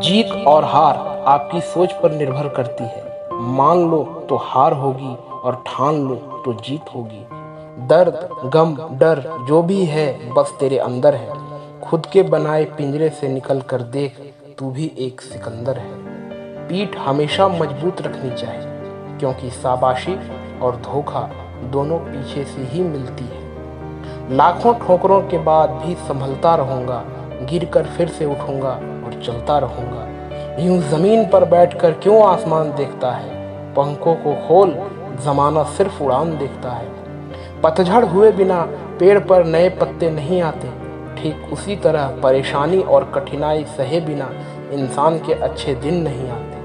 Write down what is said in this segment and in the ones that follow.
जीत और हार आपकी सोच पर निर्भर करती है। मान लो तो हार होगी और ठान लो तो जीत होगी। दर्द, गम, डर जो भी है बस तेरे अंदर है। खुद के बनाए पिंजरे से निकल कर देख, तू भी एक सिकंदर है। पीठ हमेशा मजबूत रखनी चाहिए, क्योंकि शाबाशी और धोखा दोनों पीछे से ही मिलती है। लाखों ठोकरों के बाद भी संभलता रहूंगा, गिरकर फिर से उठूंगा और चलता रहूंगा। यूं जमीन पर बैठकर क्यों आसमान देखता है, पंखों को खोल, जमाना सिर्फ उड़ान देखता है। पतझड़ हुए बिना पेड़ पर नए पत्ते नहीं आते, ठीक उसी तरह परेशानी और कठिनाई सहे बिना इंसान के अच्छे दिन नहीं आते।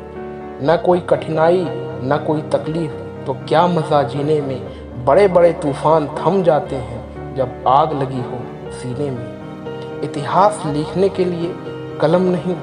न कोई कठिनाई न कोई तकलीफ तो क्या मज़ा जीने में। बड़े बड़े तूफान थम जाते हैं जब आग लगी हो सीने में। इतिहास लिखने के लिए कलम नहीं,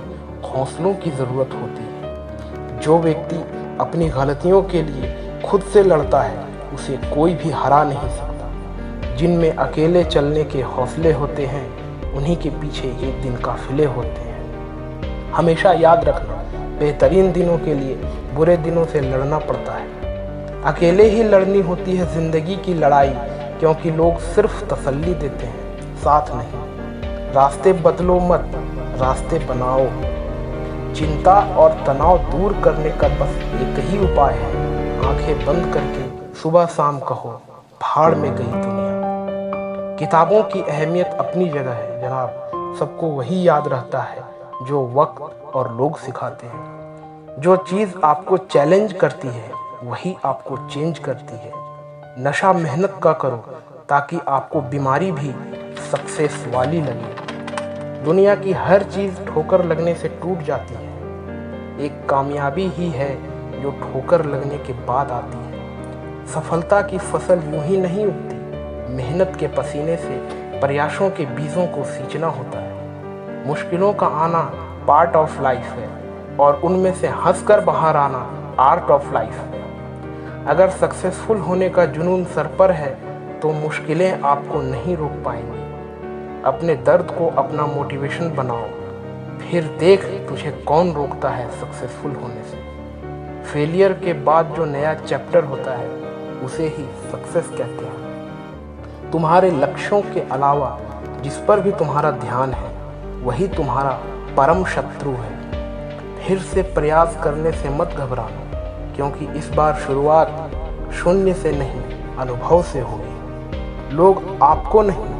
हौसलों की ज़रूरत होती है। जो व्यक्ति अपनी गलतियों के लिए खुद से लड़ता है, उसे कोई भी हरा नहीं सकता। जिनमें अकेले चलने के हौसले होते हैं, उन्हीं के पीछे एक दिन काफिले होते हैं। हमेशा याद रखना, बेहतरीन दिनों के लिए बुरे दिनों से लड़ना पड़ता है। अकेले ही लड़नी होती है ज़िंदगी की लड़ाई, क्योंकि लोग सिर्फ तसल्ली देते हैं, साथ नहीं। रास्ते बदलो मत, रास्ते बनाओ। चिंता और तनाव दूर करने का बस एक ही उपाय है, आंखें बंद करके सुबह शाम कहो, भाड़ में गई दुनिया। किताबों की अहमियत अपनी जगह है जनाब, सबको वही याद रहता है जो वक्त और लोग सिखाते हैं। जो चीज़ आपको चैलेंज करती है, वही आपको चेंज करती है। नशा मेहनत का करो, ताकि आपको बीमारी भी सक्सेस वाली लगे। दुनिया की हर चीज़ ठोकर लगने से टूट जाती है, एक कामयाबी ही है जो ठोकर लगने के बाद आती है। सफलता की फसल यूं ही नहीं उगती, मेहनत के पसीने से प्रयासों के बीजों को सींचना होता है। मुश्किलों का आना पार्ट ऑफ लाइफ है, और उनमें से हंसकर बाहर आना आर्ट ऑफ लाइफ है। अगर सक्सेसफुल होने का जुनून सर पर है, तो मुश्किलें आपको नहीं रोक पाएंगी। अपने दर्द को अपना मोटिवेशन बनाओ, फिर देख तुझे कौन रोकता है सक्सेसफुल होने से। फेलियर के बाद जो नया चैप्टर होता है, उसे ही सक्सेस कहते हैं। तुम्हारे लक्ष्यों के अलावा जिस पर भी तुम्हारा ध्यान है, वही तुम्हारा परम शत्रु है। फिर से प्रयास करने से मत घबराना, क्योंकि इस बार शुरुआत शून्य से नहीं, अनुभव से होगी। लोग आपको नहीं,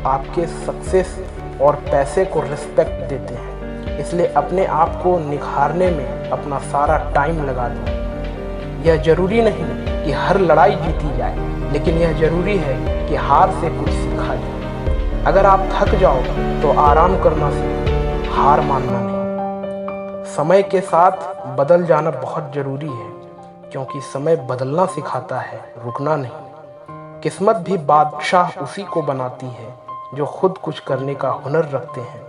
आपके सक्सेस और पैसे को रिस्पेक्ट देते हैं, इसलिए अपने आप को निखारने में अपना सारा टाइम लगा दो। यह जरूरी नहीं कि हर लड़ाई जीती जाए, लेकिन यह जरूरी है कि हार से कुछ सीखा जाए। अगर आप थक जाओ तो आराम करना सीखो, हार मानना नहीं। समय के साथ बदल जाना बहुत जरूरी है, क्योंकि समय बदलना सिखाता है, रुकना नहीं। किस्मत भी बादशाह उसी को बनाती है जो खुद कुछ करने का हुनर रखते हैं।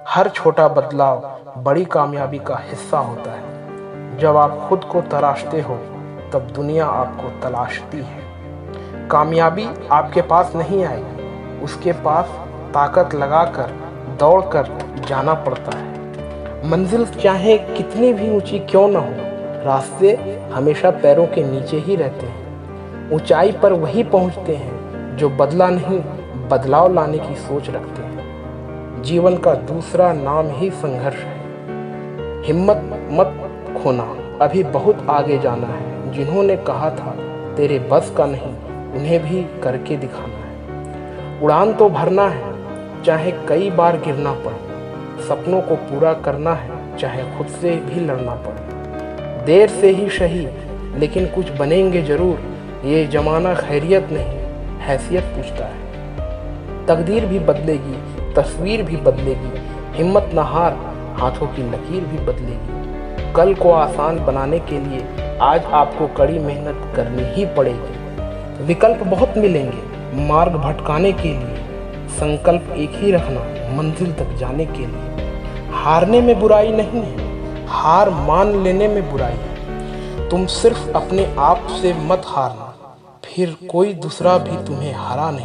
हर छोटा बदलाव बड़ी कामयाबी का हिस्सा होता है। जब आप खुद को तराशते हो, तब दुनिया आपको तलाशती है। कामयाबी आपके पास नहीं आएगी, उसके पास ताकत लगाकर दौड़कर जाना पड़ता है। मंजिल चाहे कितनी भी ऊंची क्यों न हो, रास्ते हमेशा पैरों के नीचे ही रहते हैं। ऊंचाई पर वही पहुंचते हैं जो बदला नहीं, बदलाव लाने की सोच रखते हैं। जीवन का दूसरा नाम ही संघर्ष है। हिम्मत मत खोना, अभी बहुत आगे जाना है। जिन्होंने कहा था तेरे बस का नहीं, उन्हें भी करके दिखाना है। उड़ान तो भरना है, चाहे कई बार गिरना पड़े। सपनों को पूरा करना है, चाहे खुद से भी लड़ना पड़े। देर से ही सही, लेकिन कुछ बनेंगे जरूर। ये जमाना खैरियत नहीं, हैसियत पूछता है। तकदीर भी बदलेगी, तस्वीर भी बदलेगी। हिम्मत न हार, हाथों की लकीर भी बदलेगी। कल को आसान बनाने के लिए आज आपको कड़ी मेहनत करनी ही पड़ेगी। विकल्प बहुत मिलेंगे मार्ग भटकाने के लिए, संकल्प एक ही रखना मंजिल तक जाने के लिए। हारने में बुराई नहीं है, हार मान लेने में बुराई है। तुम सिर्फ अपने आप से मत हारना, फिर कोई दूसरा भी तुम्हें हरा नहीं।